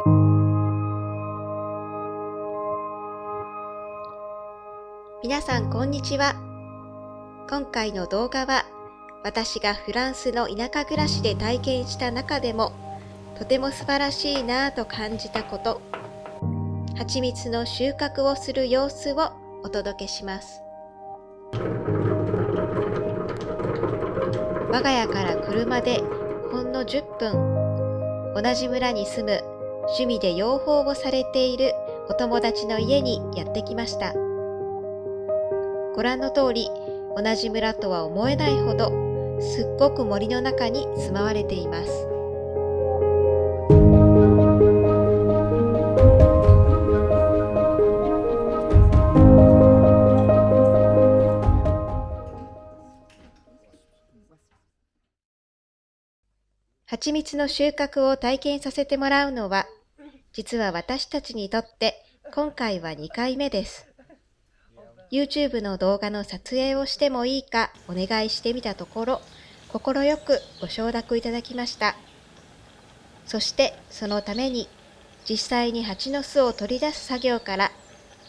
皆さんこんにちは。今回の動画は私がフランスの田舎暮らしで体験した中でもとても素晴らしいなぁと感じたこと、蜂蜜の収穫をする様子をお届けします。我が家から車でほんの10分、同じ村に住む趣味で養蜂をされているお友達の家にやってきました。ご覧の通り、同じ村とは思えないほどすっごく森の中に住まわれています。蜂蜜の収穫を体験させてもらうのは、実は私たちにとって今回は2回目です。YouTube の動画の撮影をしてもいいかお願いしてみたところ、快くご承諾いただきました。そしてそのために実際に蜂の巣を取り出す作業から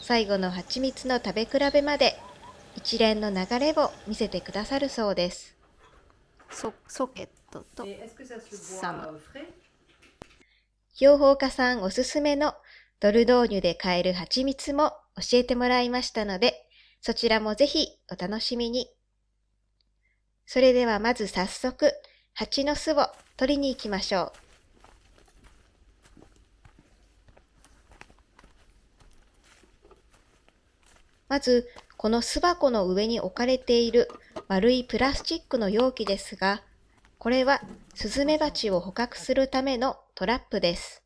最後の蜂蜜の食べ比べまで一連の流れを見せてくださるそうです。ソケットとサム。養蜂家さんおすすめのドル導入で買える蜂蜜も教えてもらいましたので、そちらもぜひお楽しみに。それではまず早速、蜂の巣を取りに行きましょう。まず、この巣箱の上に置かれている丸いプラスチックの容器ですが、これはスズメバチを捕獲するためのトラップです。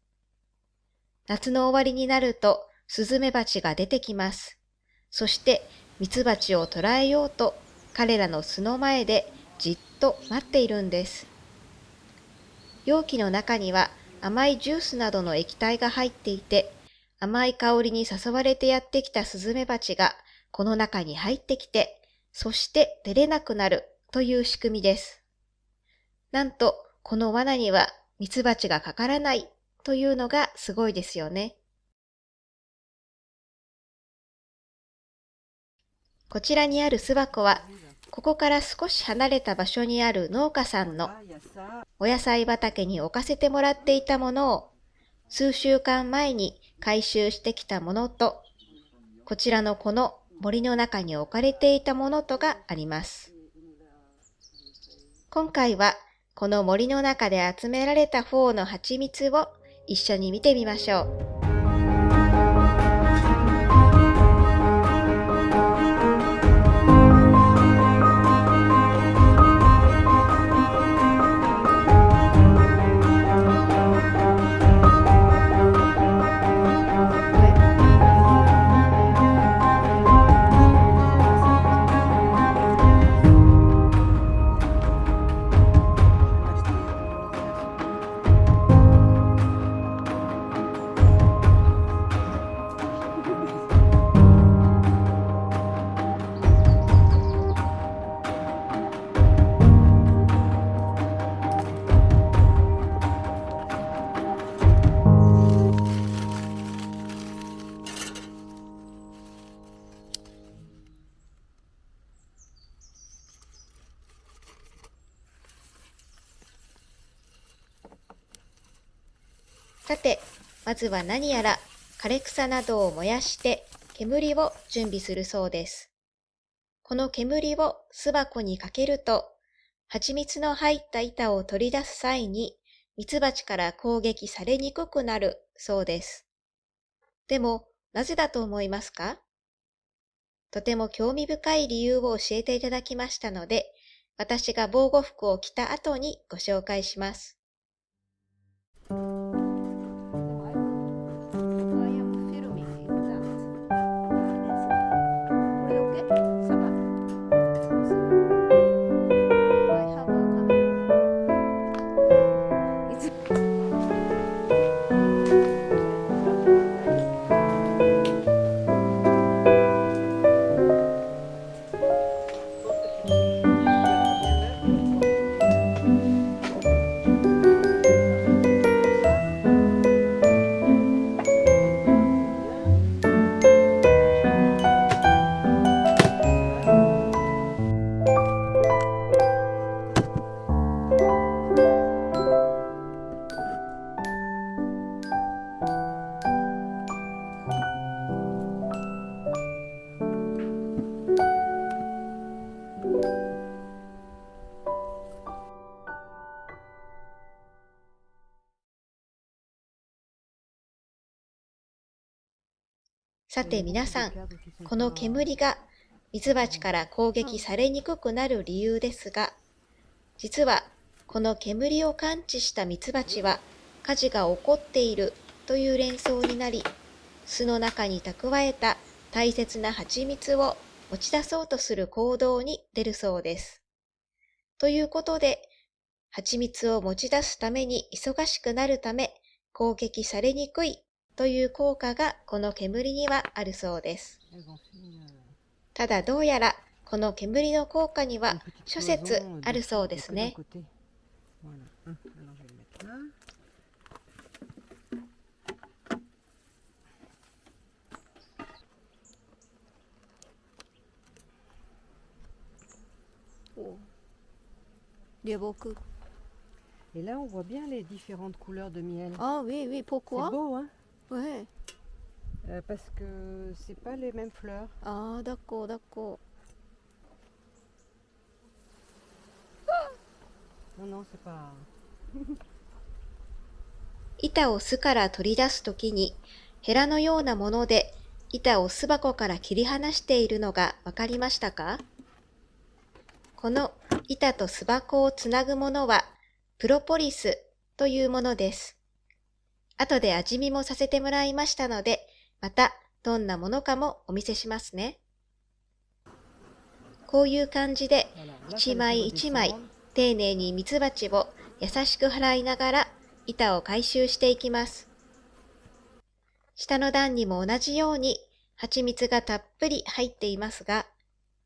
夏の終わりになるとスズメバチが出てきます。そしてミツバチを捕らえようと彼らの巣の前でじっと待っているんです。容器の中には甘いジュースなどの液体が入っていて、甘い香りに誘われてやってきたスズメバチがこの中に入ってきて、そして出れなくなるという仕組みです。なんとこの罠にはミツバチがかからないというのがすごいですよね。こちらにある巣箱は、ここから少し離れた場所にある農家さんのお野菜畑に置かせてもらっていたものを、数週間前に回収してきたものと、こちらのこの森の中に置かれていたものとがあります。今回はこの森の中で集められた方の蜂蜜を一緒に見てみましょう。さて、まずは何やら枯れ草などを燃やして煙を準備するそうです。この煙を巣箱にかけると、蜂蜜の入った板を取り出す際にミツバチから攻撃されにくくなるそうです。でも、なぜだと思いますか？とても興味深い理由を教えていただきましたので、私が防護服を着た後にご紹介します。さて皆さん、この煙がミツバチから攻撃されにくくなる理由ですが、実はこの煙を感知したミツバチは火事が起こっているという連想になり、巣の中に蓄えた大切な蜂蜜を持ち出そうとする行動に出るそうです。ということで、蜂蜜を持ち出すために忙しくなるため、攻撃されにくいという効果がこの煙にはあるそうです。ただどうやらこの煙の効果には諸説あるそうですね。Il y a beaucoup. Et là, on voit bien les différentes couleurs de miel. Ah oui, oui, pourquoi? C'est beau, hein? Ouais. Parce que c'est pas les mêmes fleurs. Ah, d'accord, d'accord. Non, non, c'est pas... 板を巣から取り出すときに、ヘラのようなもので板を巣箱から切り離しているのがわかりましたか？この板と巣箱をつなぐものはプロポリスというものです。後で味見もさせてもらいましたので、またどんなものかもお見せしますね。こういう感じで一枚一枚丁寧にミツバチを優しく払いながら板を回収していきます。下の段にも同じように蜂蜜がたっぷり入っていますが、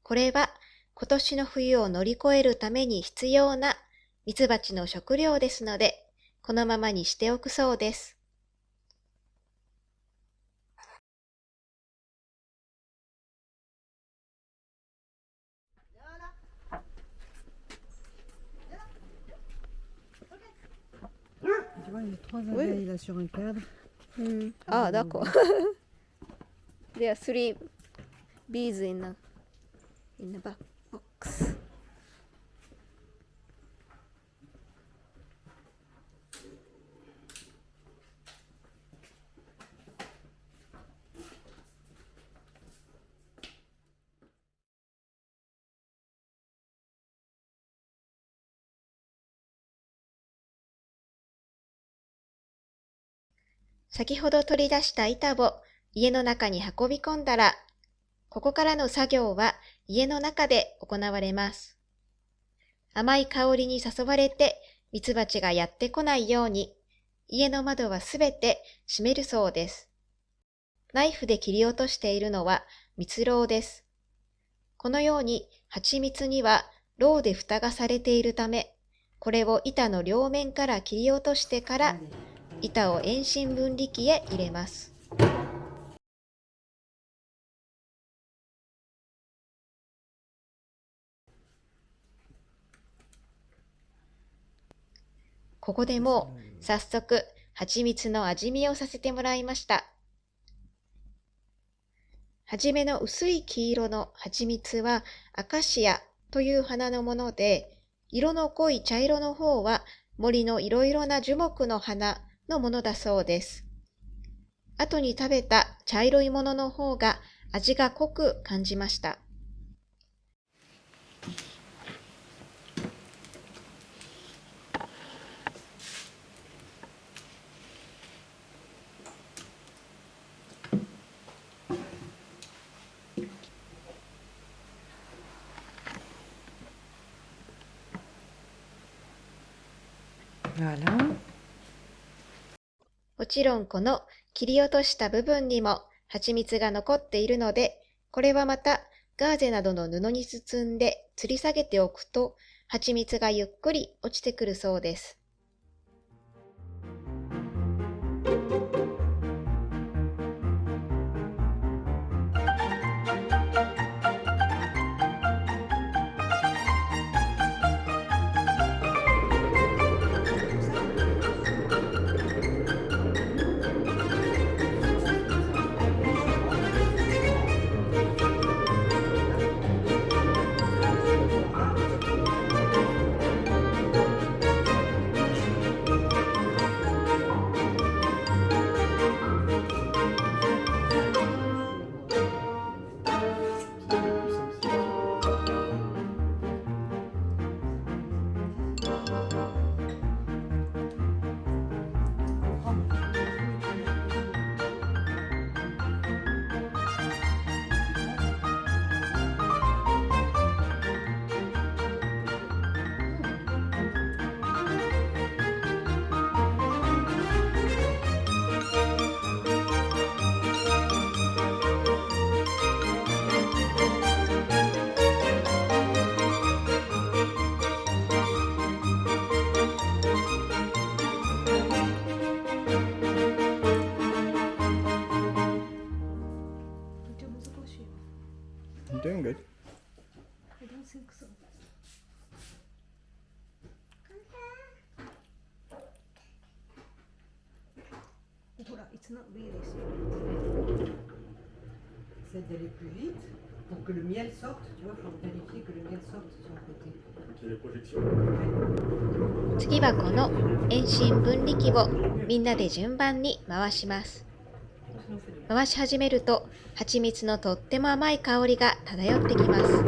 これは今年の冬を乗り越えるために必要なミツバチの食料ですので、このままにしておくそうです。Tu vois, il y a 3 abeilles là sur un cadre. Ah, d'accord. There are 3 bees in the box.先ほど取り出した板を家の中に運び込んだら、ここからの作業は家の中で行われます。甘い香りに誘われてミツバチがやってこないように、家の窓はすべて閉めるそうです。ナイフで切り落としているのは蜜蝋です。このように蜂蜜には蝋で蓋がされているため、これを板の両面から切り落としてから板を遠心分離機へ入れます。ここでもう早速蜂蜜の味見をさせてもらいました。はじめの薄い黄色の蜂蜜はアカシアという花のもので、色の濃い茶色の方は森のいろいろな樹木の花のものだそうです。後に食べた茶色いものの方が味が濃く感じました。Voilà. もちろんこの切り落とした部分にも蜂蜜が残っているので、これはまたガーゼなどの布に包んで吊り下げておくと蜂蜜がゆっくり落ちてくるそうです。It's not really sweet. Essaie d'aller plus vite pour que le miel sorte, tu vois, pour vérifier que le miel sorte sur le côté. Qu'il y ait les projections. 次はこの遠心分離器をみんなで順番に回します。回し始めると蜂蜜のとっても甘い香りが漂ってきます。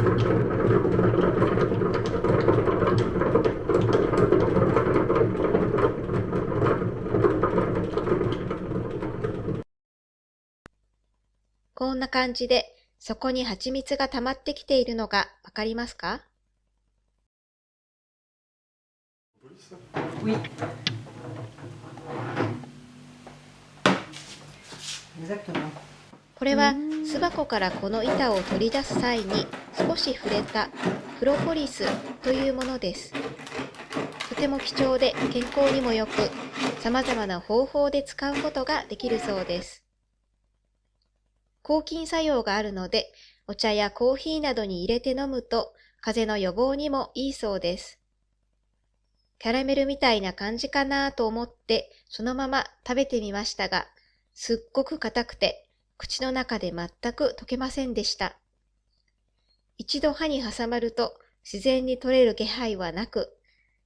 こんな感じでそこに蜂蜜が溜まってきているのがわかりますか？ Oui. Exactement. これは巣箱からこの板を取り出す際に少し触れたプロポリスというものです。とても貴重で健康にもよく、様々な方法で使うことができるそうです。抗菌作用があるので、お茶やコーヒーなどに入れて飲むと風邪の予防にもいいそうです。キャラメルみたいな感じかなと思ってそのまま食べてみましたが、すっごく硬くて口の中で全く溶けませんでした。一度歯に挟まると自然に取れる気配はなく、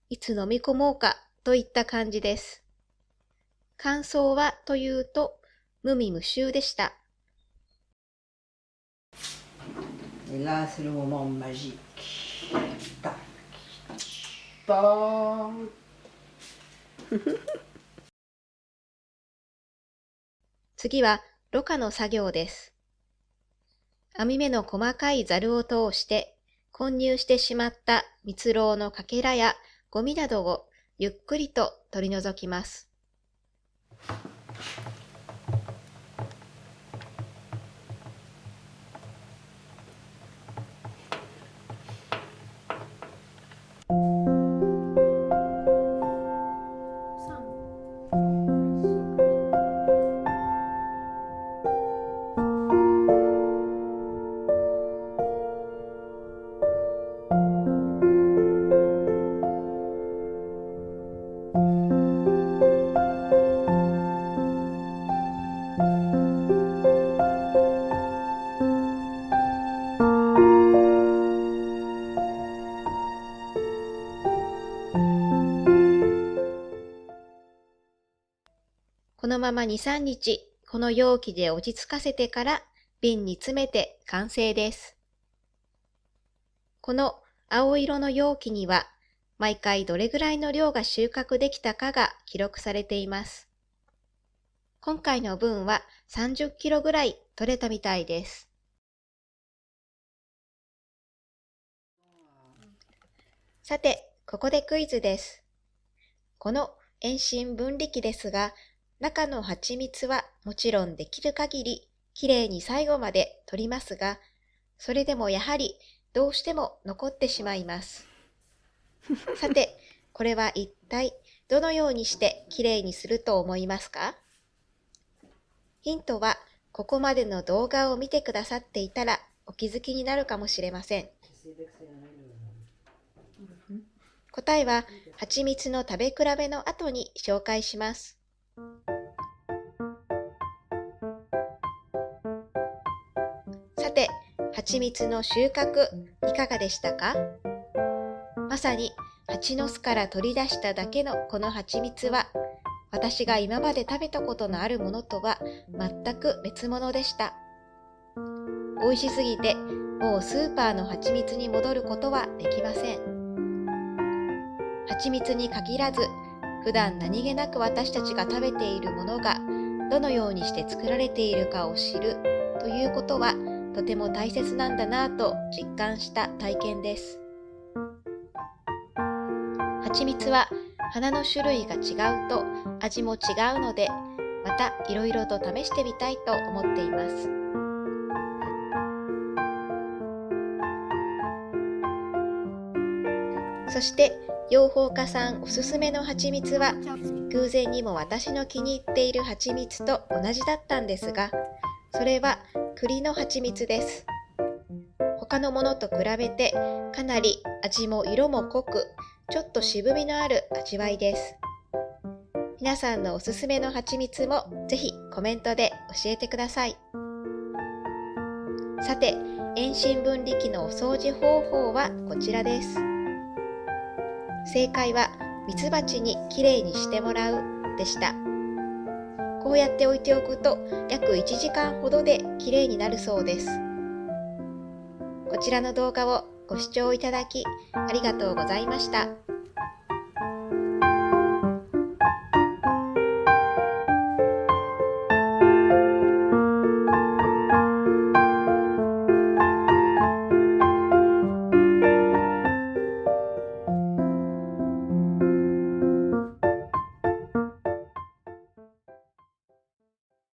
いつ飲み込もうかといった感じです。感想はというと無味無臭でした。Et là, c'est le moment magique. Tac. 次はろ過の作業です。網目の細かいザルを通して混入してしまった蜜蝋のかけらやゴミなどをゆっくりと取り除きます。このまま2、3日、この容器で落ち着かせてから瓶に詰めて完成です。この青色の容器には、毎回どれぐらいの量が収穫できたかが記録されています。今回の分は30キロぐらい取れたみたいです。さて、ここでクイズです。この遠心分離器ですが、中の蜂蜜はもちろんできる限りきれいに最後まで取りますが、それでもやはりどうしても残ってしまいます。さて、これは一体どのようにしてきれいにすると思いますか？ヒントはここまでの動画を見てくださっていたらお気づきになるかもしれません。答えは蜂蜜の食べ比べの後に紹介します。さて、蜂蜜の収穫いかがでしたか？まさに蜂の巣から取り出しただけのこの蜂蜜は、私が今まで食べたことのあるものとは全く別物でした。美味しすぎて、もうスーパーの蜂蜜に戻ることはできません。蜂蜜に限らず、普段何気なく私たちが食べているものがどのようにして作られているかを知るということはとても大切なんだなぁと実感した体験です。蜂蜜は花の種類が違うと味も違うので、またいろいろと試してみたいと思っています。そして養蜂家さんおすすめの蜂蜜は、偶然にも私の気に入っている蜂蜜と同じだったんですが、それは栗の蜂蜜です。他他のものと比べてかなり味も色も濃く、ちょっと渋みのある味わいです。皆さんのおすすめの蜂蜜もぜひコメントで教えてください。さて、遠心分離機のお掃除方法はこちらです。正解はミツバチにきれいにしてもらうでした。こうやって置いておくと約1時間ほどできれいになるそうです。こちらの動画をご視聴いただきありがとうございました。